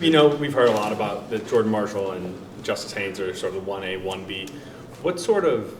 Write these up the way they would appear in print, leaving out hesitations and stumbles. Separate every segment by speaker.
Speaker 1: We've heard a lot about the Jordan Marshall and Justice Haynes are sort of the 1A, 1B. What sort of,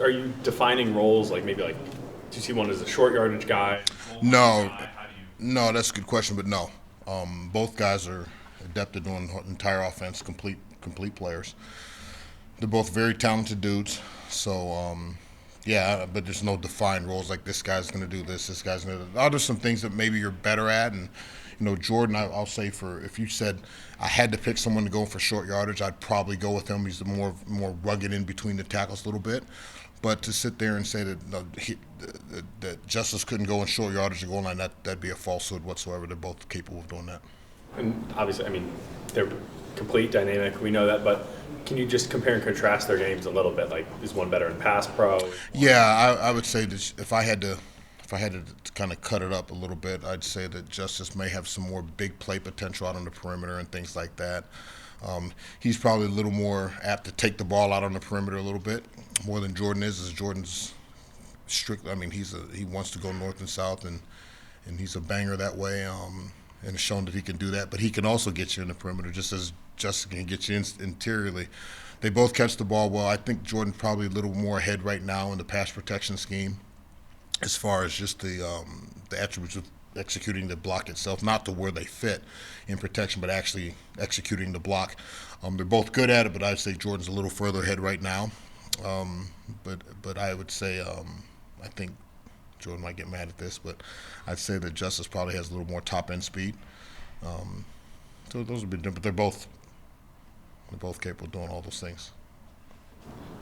Speaker 1: are you defining roles, like maybe like, do you see one as a short yardage guy?
Speaker 2: No,
Speaker 1: Guy? How do you?
Speaker 2: no, that's a good question, but no. Both guys are adept at doing the entire offense, complete players. They're both very talented dudes. So, yeah, but there's no defined roles like this guy's going to do this guy's going to do that. There's some things that maybe you're better at. And, Jordan, I'll say if you said I had to pick someone to go for short yardage, I'd probably go with him. He's the more rugged in between the tackles a little bit. But to sit there and say that that Justice couldn't go in short yardage to goal line, that'd be a falsehood whatsoever. They're both capable of doing that.
Speaker 1: And obviously, they're complete, dynamic, we know that, but can you just compare and contrast their games a little bit? Like, is one better in pass pro?
Speaker 2: Yeah, I would say that if I had to kind of cut it up a little bit, I'd say that Justice may have some more big play potential out on the perimeter and things like that. He's probably a little more apt to take the ball out on the perimeter a little bit more than Jordan is. As Jordan's strict, he wants to go north and south, and he's a banger that way. And has shown that he can do that, but he can also get you in the perimeter just as Justice can get you interiorly. They both catch the ball well. I think Jordan probably a little more ahead right now in the pass protection scheme, as far as just the attributes of executing the block itself, not to where they fit in protection, but actually executing the block. They're both good at it, but I'd say Jordan's a little further ahead right now. But I would say I think Jordan might get mad at this, but I'd say that Justice probably has a little more top end speed. So those would be different, but they're both capable of doing all those things.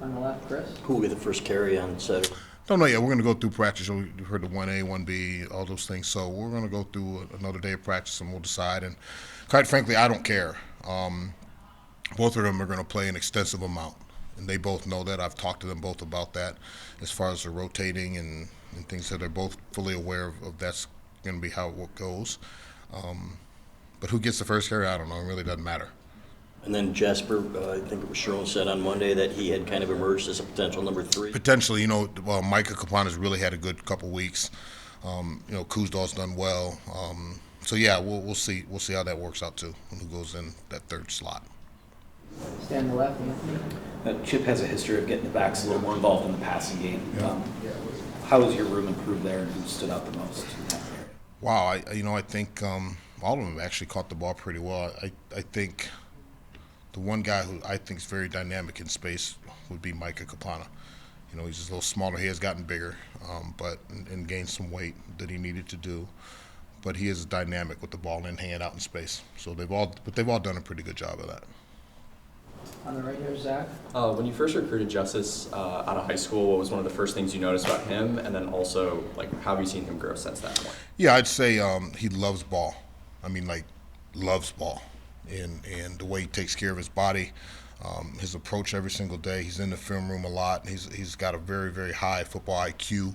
Speaker 3: On the left, Chris.
Speaker 4: Who will be the first carry on Saturday?
Speaker 2: Don't know yet. We're going to go through practice. We've heard the 1A, 1B, all those things. So we're going to go through another day of practice and we'll decide. And quite frankly, I don't care. Both of them are going to play an extensive amount, and they both know that. I've talked to them both about that as far as the rotating and things that they're both fully aware of that's going to be how it goes. But who gets the first carry, I don't know. It really doesn't matter.
Speaker 4: And then Jasper, I think it was Sharon said on Monday that he had kind of emerged as a potential number 3.
Speaker 2: Potentially, Micah Kapana's really had a good couple weeks. Kuzdal's done well. So yeah, we'll see. We'll see how that works out too. Who goes in that third slot?
Speaker 3: Stay on the left, Anthony.
Speaker 5: Chip has a history of getting the backs a little more involved in the passing game.
Speaker 2: Yeah.
Speaker 5: How has your room improved there, and who stood out the most in that area?
Speaker 2: Wow, I think all of them actually caught the ball pretty well. I think the one guy who I think is very dynamic in space would be Micah Kapana. He's just a little smaller. He has gotten bigger, but and gained some weight that he needed to do. But he is dynamic with the ball and hanging out in space. So they've all done a pretty good job of that.
Speaker 3: On the right here, Zach.
Speaker 6: When you first recruited Justice out of high school, what was one of the first things you noticed about him? And then also, how have you seen him grow since that point?
Speaker 2: Yeah, I'd say he loves ball. Loves ball. And the way he takes care of his body, his approach every single day. He's in the film room a lot. He's got a very, very high football IQ,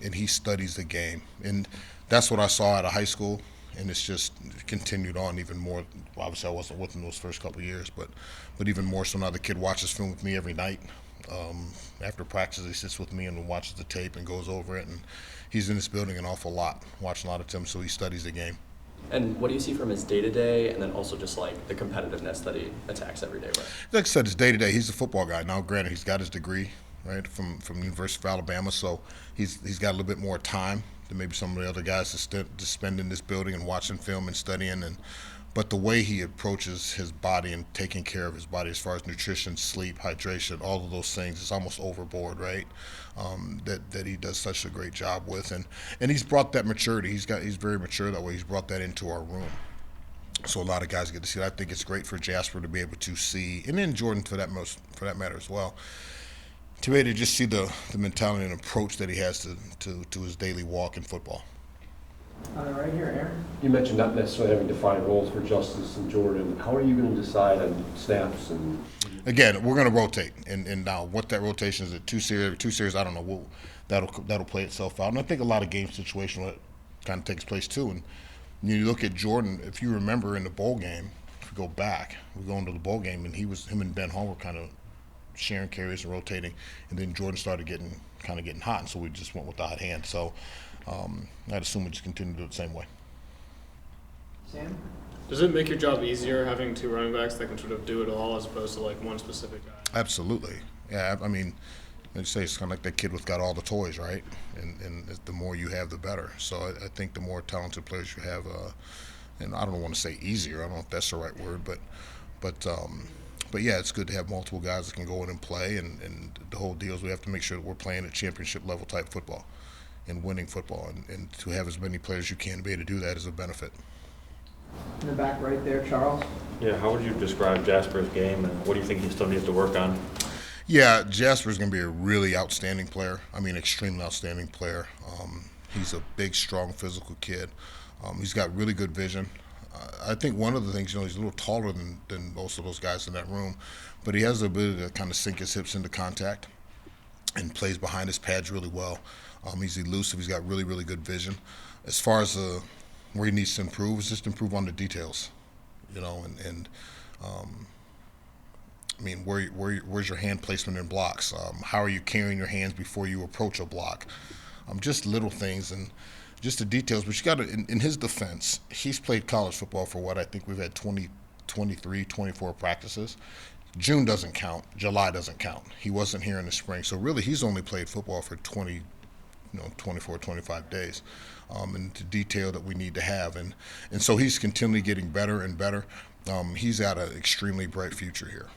Speaker 2: and he studies the game. And that's what I saw out of high school, and it's just continued on even more. Obviously, I wasn't with him those first couple of years, but even more so now. The kid watches film with me every night. After practice, he sits with me and watches the tape and goes over it. And he's in this building an awful lot, watching a lot of Tim, so he studies the game.
Speaker 6: And what do you see from his day-to-day, and then also just the competitiveness that he attacks every day with?
Speaker 2: Like I said, it's day-to-day. He's a football guy. Now, granted, he's got his degree, right, from the University of Alabama, so he's got a little bit more time than maybe some of the other guys to spend in this building and watching film and studying. But the way he approaches his body and taking care of his body as far as nutrition, sleep, hydration, all of those things, it's almost overboard, right? That he does such a great job with, and he's brought that maturity. He's very mature that way. He's brought that into our room, so a lot of guys get to see it. I think it's great for Jasper to be able to see, and then Jordan for that matter as well, to be able to just see the mentality and approach that he has to his daily walk in football.
Speaker 3: On the right here, Aaron.
Speaker 7: You mentioned not necessarily having defined roles for Justice and Jordan. How are you going to decide on snaps and?
Speaker 2: Again, we're going to rotate, and now what that rotation is at 2 series, I don't know. That'll play itself out, and I think a lot of game situation kind of takes place too. And you look at Jordan, if you remember in the bowl game, if we go back, we go into the bowl game, and him and Ben Hall were kind of sharing carries and rotating, and then Jordan started getting hot, and so we just went with the hot hand. So I'd assume we just continue to do it the same way.
Speaker 3: Sam?
Speaker 8: Does it make your job easier having two running backs that can sort of do it all as opposed to like one specific guy?
Speaker 2: Absolutely. Yeah, I mean, they say it's kind of like that kid with got all the toys, right? And the more you have, the better. So I think the more talented players you have, and I don't want to say easier. I don't know if that's the right word, but yeah, it's good to have multiple guys that can go in and play. And the whole deal is we have to make sure that we're playing at championship level type football and winning football. And to have as many players as you can to be able to do that is a benefit.
Speaker 3: In the back right there, Charles.
Speaker 9: Yeah, how would you describe Jasper's game, and what do you think he still needs to work on?
Speaker 2: Yeah, Jasper's going to be a really outstanding player. I mean, extremely outstanding player. He's a big, strong, physical kid. He's got really good vision. I think one of the things, he's a little taller than most of those guys in that room, but he has the ability to kind of sink his hips into contact and plays behind his pads really well. He's elusive. He's got really, really good vision. As far as where he needs to improve, is just improve on the details, I mean, where's your hand placement in blocks? How are you carrying your hands before you approach a block? Just little things and just the details. But you got to, in his defense, he's played college football for what I think we've had 23, 24 practices. June doesn't count. July doesn't count. He wasn't here in the spring. So really, he's only played football for 24, 25 days. And the detail that we need to have. And so he's continually getting better and better. He's got an extremely bright future here.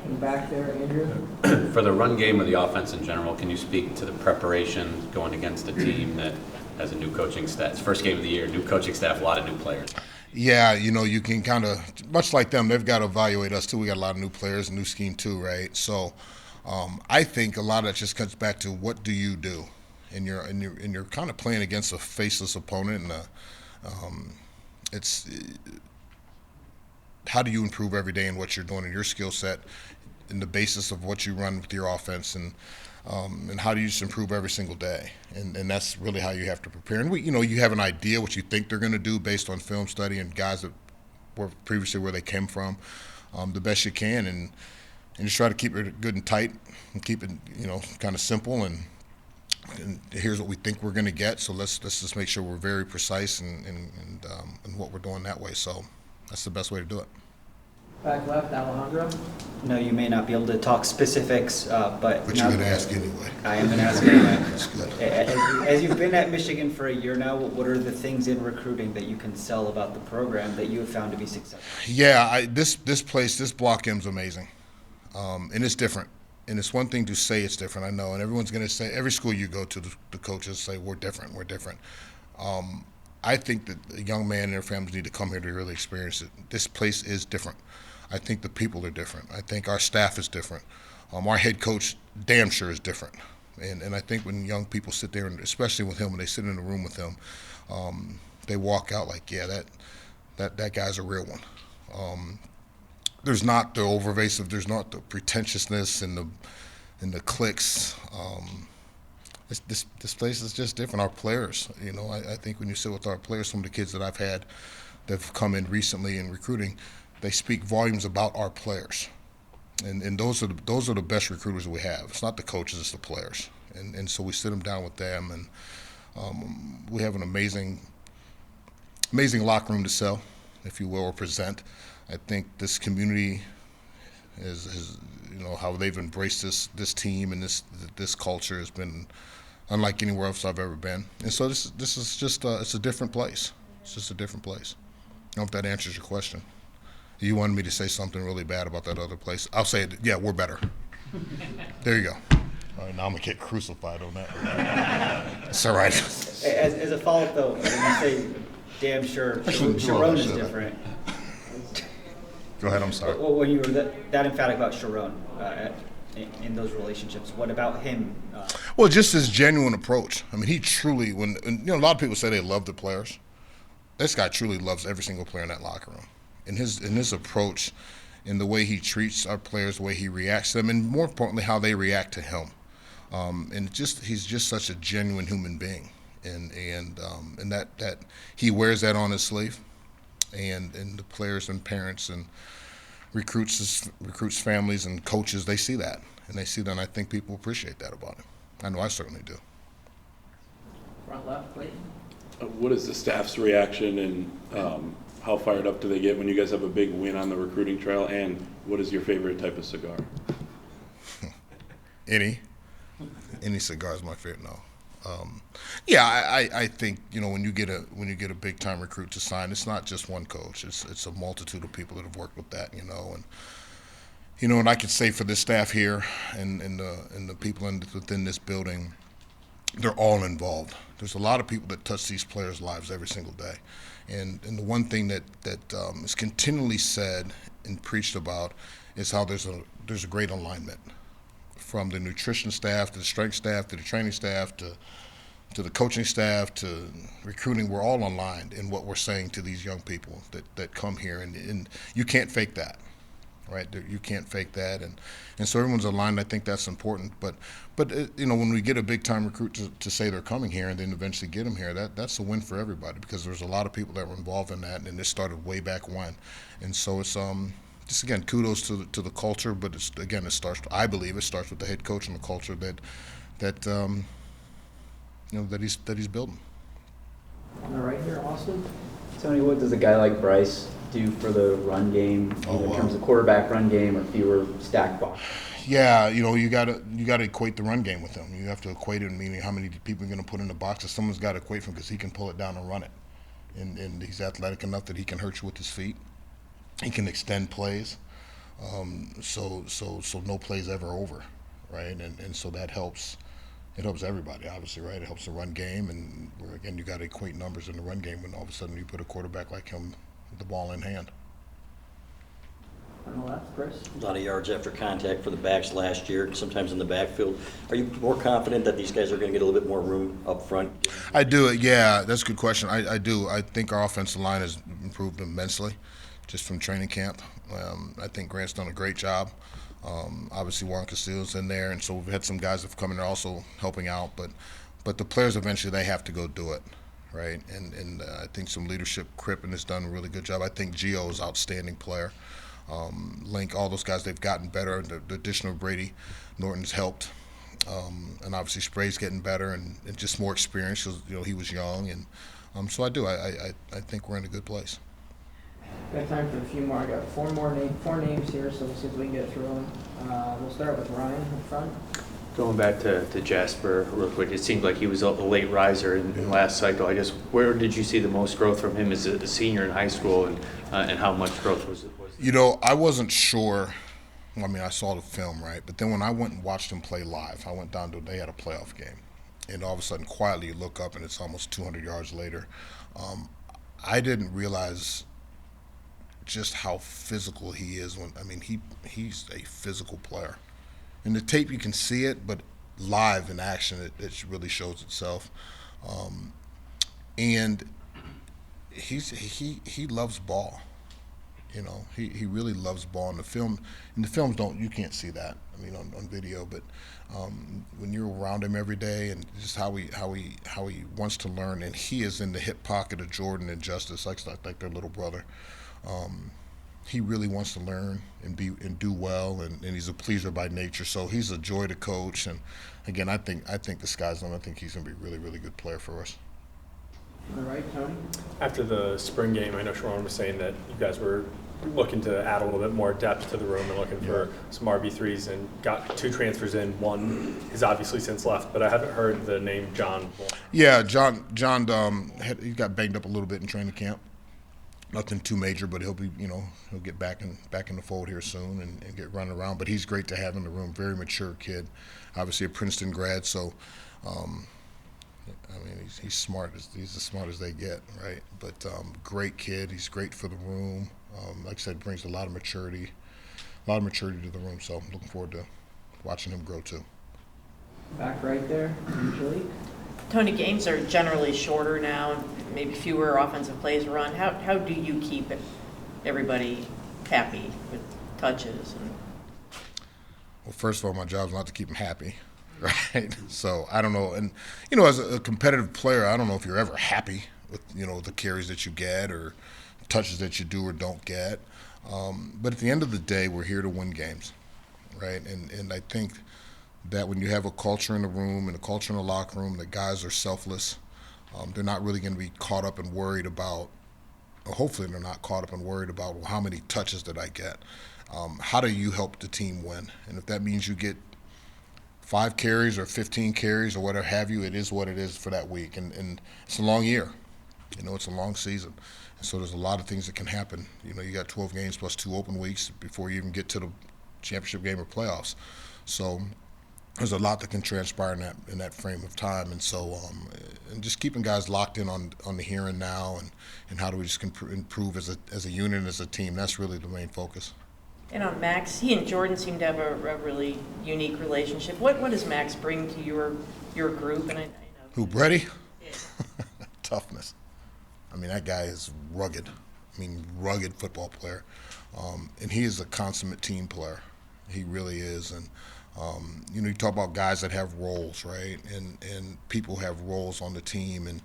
Speaker 3: In the back there, Andrew.
Speaker 10: For the run game or the offense in general, can you speak to the preparation going against a team that has a new coaching staff? It's first game of the year, new coaching staff, a lot of new players.
Speaker 2: Yeah, you can kind of, much like them, they've got to evaluate us too. We got a lot of new players, new scheme too, right? So I think a lot of that just comes back to what do you do, and you're kind of playing against a faceless opponent, and it's how do you improve every day in what you're doing in your skill set, in the basis of what you run with your offense, and how do you just improve every single day, and that's really how you have to prepare. And you have an idea what you think they're going to do based on film study and guys that were previously where they came from, the best you can, and just try to keep it good and tight, and keep it kind of simple, and here's what we think we're going to get. So let's just make sure we're very precise in what we're doing that way. So that's the best way to do it.
Speaker 3: Back left, Alejandro.
Speaker 5: No, you may not be able to talk specifics, but
Speaker 2: You're going to ask anyway.
Speaker 5: I am going to ask anyway.
Speaker 2: That's good.
Speaker 5: As you've been at Michigan for a year now, what are the things in recruiting that you can sell about the program that you have found to be successful?
Speaker 2: Yeah, this block M's amazing, and it's different. And it's one thing to say it's different, I know, and everyone's going to say, every school you go to, the coaches say, we're different. I think that a young man and their families need to come here to really experience it. This place is different. I think the people are different. I think our staff is different. Our head coach damn sure is different. And I think when young people sit there, and especially with him, when they sit in the room with him, they walk out like, yeah, that guy's a real one. There's not the overvasive, there's not the pretentiousness and the cliques. This place is just different. Our players, I think when you sit with our players, some of the kids that I've had that have come in recently in recruiting, they speak volumes about our players. And those are the best recruiters we have. It's not the coaches, it's the players. And so we sit them down with them, and we have an amazing locker room to sell, if you will, or present. I think this community is how they've embraced this team and this culture has been unlike anywhere else I've ever been. And so this is just it's a different place. It's just a different place. I don't know if that answers your question. You wanted me to say something really bad about that other place. I'll say it. Yeah, we're better. There you go. All right, now I'm gonna get crucified on that. It's all right.
Speaker 5: As a follow-up, though, when you say damn sure Sharon is different.
Speaker 2: Go ahead, I'm sorry.
Speaker 5: Well, when you were that emphatic about Sharon in those relationships, what about him?
Speaker 2: Well, just his genuine approach. I mean, he truly, a lot of people say they love the players. This guy truly loves every single player in that locker room. In his approach, in the way he treats our players, the way he reacts to them, and more importantly, how they react to him. And he's just such a genuine human being, and that he wears that on his sleeve. And the players and parents and recruits families and coaches, they see that, and I think people appreciate that about him. I know I certainly do.
Speaker 3: Front left, Clayton.
Speaker 11: What is the staff's reaction and how fired up do they get when you guys have a big win on the recruiting trail? And what is your favorite type of cigar?
Speaker 2: Any cigar is my favorite. No. Yeah, I think when you get a big time recruit to sign, it's not just one coach. It's a multitude of people that have worked with that. And I could say for this staff here and the people within this building, they're all involved. There's a lot of people that touch these players' lives every single day. And the one thing that is continually said and preached about is how there's a great alignment from the nutrition staff to the strength staff to the training staff to the coaching staff to recruiting. We're all aligned in what we're saying to these young people that come here, and you can't fake that. Right, you can't fake that, and so everyone's aligned. I think that's important. But when we get a big time recruit to say they're coming here and then eventually get them here, that's a win for everybody because there's a lot of people that were involved in that, and this started way back when. And so it's just again kudos to the culture, but I believe it starts with the head coach and the culture that he's building.
Speaker 3: On the right here, Austin.
Speaker 5: Tony, what does a guy like Bryce do for the run game, in terms of quarterback run game or fewer stack boxes?
Speaker 2: Yeah, you gotta equate the run game with him. You have to equate it, meaning how many people you're gonna put in the boxes. Someone's got to equate him because he can pull it down and run it, and he's athletic enough that he can hurt you with his feet. He can extend plays, so no play's ever over, right? And so that helps. It helps everybody, obviously, right? It helps the run game, and again, you got to equate numbers in the run game when all of a sudden you put a quarterback like him with the ball in hand.
Speaker 3: On the left, Chris.
Speaker 4: A lot of yards after contact for the backs last year, sometimes in the backfield. Are you more confident that these guys are going to get a little bit more room up front?
Speaker 2: I do. Yeah, that's a good question. I do. I think our offensive line has improved immensely just from training camp. I think Grant's done a great job. Obviously, Juan Castillo's in there, and so we've had some guys that have come in there also helping out. But the players eventually they have to go do it, right? And I think some leadership. Crippen has done a really good job. I think Gio is an outstanding player. Link, all those guys, they've gotten better. The addition of Brady Norton's helped, and obviously Spray's getting better and just more experience. He was young, and so I do. I think we're in a good place.
Speaker 3: Got time for a few more. I got four names here, so we'll see if we can get through them. We'll start with Ryan in front.
Speaker 12: Going back to Jasper real quick, it seemed like he was a late riser in last cycle. I guess where did you see the most growth from him as a senior in high school, and how much growth was it?
Speaker 2: I wasn't sure. I mean, I saw the film, right? But then when I went and watched him play live, I went down to they had a playoff game, and all of a sudden, quietly, you look up and it's almost 200 yards later. I didn't realize just how physical he is. He's a physical player. In the tape, you can see it, but live in action, it really shows itself. And he loves ball. He really loves ball. In the films, you can't see that. On video, but when you're around him every day, and just how he wants to learn, and he is in the hip pocket of Jordan and Justice, like their little brother. He really wants to learn and do well, and he's a pleaser by nature. So he's a joy to coach. And again, I think the sky's the limit. I think he's going to be a really, really good player for us.
Speaker 3: All right, Tony.
Speaker 1: After the spring game, I know Sharon was saying that you guys were looking to add a little bit more depth to the room and looking for some RB3s, and got 2 transfers in. One is obviously since left, but I haven't heard the name John.
Speaker 2: Yeah, John he got banged up a little bit in training camp. Nothing too major, but he'll be, he'll get back in the fold here soon and get running around. But he's great to have in the room. Very mature kid, obviously a Princeton grad. So, he's smart. He's as smart as they get, right? But great kid. He's great for the room. Like I said, brings a lot of maturity to the room. So I'm looking forward to watching him grow too.
Speaker 3: Back right there, Angelique.
Speaker 13: Tony, games are generally shorter now, maybe fewer offensive plays run. How do you keep everybody happy with touches?
Speaker 2: Well, first of all, my job is not to keep them happy, right? So I don't know. And, as a competitive player, I don't know if you're ever happy with, the carries that you get or touches that you do or don't get. But at the end of the day, we're here to win games, right? And I think that when you have a culture in the room and a culture in the locker room, the guys are selfless. They're not really going to be caught up and worried about, or hopefully they're not caught up and worried about, well, how many touches did I get? How do you help the team win? And if that means you get 5 carries or 15 carries or whatever have you, it is what it is for that week. And it's a long year. It's a long season. And so there's a lot of things that can happen. You got 12 games plus 2 open weeks before you even get to the championship game or playoffs. So there's a lot that can transpire in that frame of time. And so and just keeping guys locked in on the here and now, and how do we just improve as a unit and as a team. That's really the main focus.
Speaker 13: And on Max, he and Jordan seem to have a really unique relationship. What does Max bring to your group? And I know
Speaker 2: Who, Brady?
Speaker 13: Yeah.
Speaker 2: Toughness. I mean, that guy is rugged. Rugged football player. And he is a consummate team player. He really is. And, you talk about guys that have roles, right? And people have roles on the team. And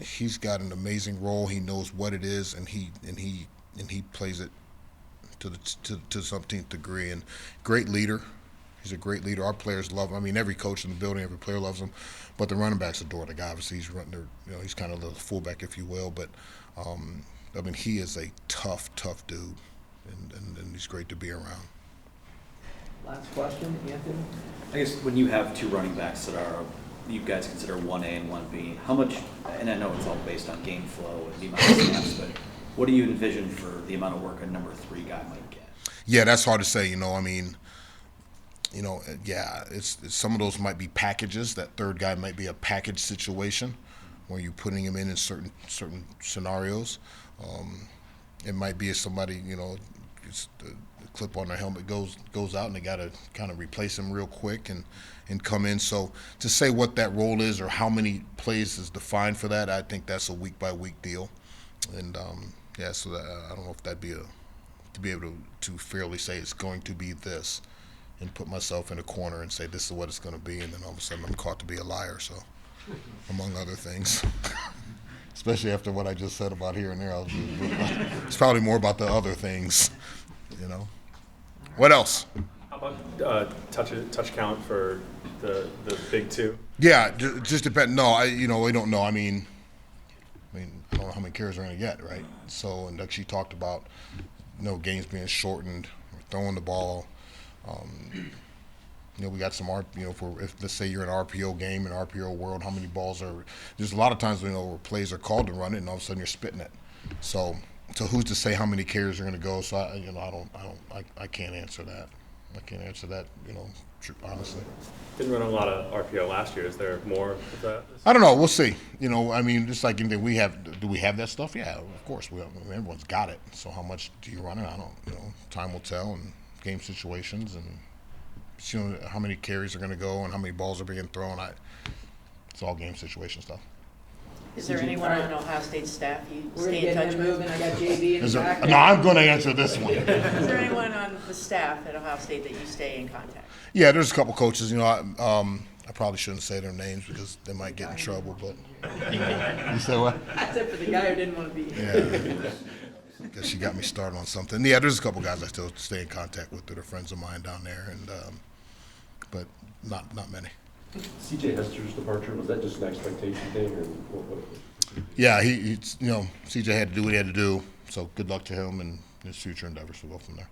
Speaker 2: he's got an amazing role. He knows what it is, and he plays it to some degree. And great leader. He's a great leader. Our players love him. Every coach in the building, every player loves him. But the running backs adore the guy. Obviously, he's kind of the fullback, if you will. But he is a tough dude, and he's great to be around.
Speaker 3: Last question, Anthony?
Speaker 14: I guess when you have 2 running backs that are, you guys consider 1A and 1B, how much, and I know it's all based on game flow and the amount of snaps, but what do you envision for the amount of work a number 3 guy might get?
Speaker 2: Yeah, that's hard to say. It's some of those might be packages. That third guy might be a package situation where you're putting him in certain scenarios. It might be somebody, it's the clip on their helmet goes out, and they got to kind of replace him real quick and come in. So to say what that role is or how many plays is defined for that, I think that's a week by week deal. And so I don't know if that'd be to be able to fairly say it's going to be this, and put myself in a corner and say this is what it's going to be, and then all of a sudden I'm caught to be a liar. So, among other things, especially after what I just said about here and there, it's probably more about the other things, What else?
Speaker 1: How about touch count for the big 2?
Speaker 2: Yeah, just depend. No, we don't know. I don't know how many carries we're going to get, right? So, and like she talked about, games being shortened, throwing the ball. We got some if let's say you're in an RPO game, in RPO world, how many balls are? There's a lot of times where plays are called to run it, and all of a sudden you're spitting it. So who's to say how many carries are going to go? So I can't answer that. I can't answer that. Honestly.
Speaker 1: Didn't run a lot of RPO last year. Is there more of that?
Speaker 2: I don't know. We'll see. Just like do we have that stuff? Yeah, of course. Everyone's got it. So how much do you run it? I don't. Time will tell, and game situations, and how many carries are going to go and how many balls are being thrown. It's all game situation stuff.
Speaker 13: Is there anyone on Ohio State's staff you
Speaker 3: We're
Speaker 13: stay in touch with?
Speaker 3: I got JB in the back.
Speaker 2: No, I'm going to answer this one.
Speaker 13: Is there anyone on the staff at Ohio State that you stay in contact?
Speaker 2: Yeah, there's a couple coaches. I probably shouldn't say their names because they might get in trouble. But you say what?
Speaker 3: I said for the guy who didn't want to be.
Speaker 2: Yeah. Because she got me started on something. Yeah, there's a couple guys I still stay in contact with that are friends of mine down there, and but not many.
Speaker 7: C.J. Hester's departure, was that just an expectation thing, or what?
Speaker 2: Yeah, he C.J. had to do what he had to do. So good luck to him and his future endeavors. We'll go from there.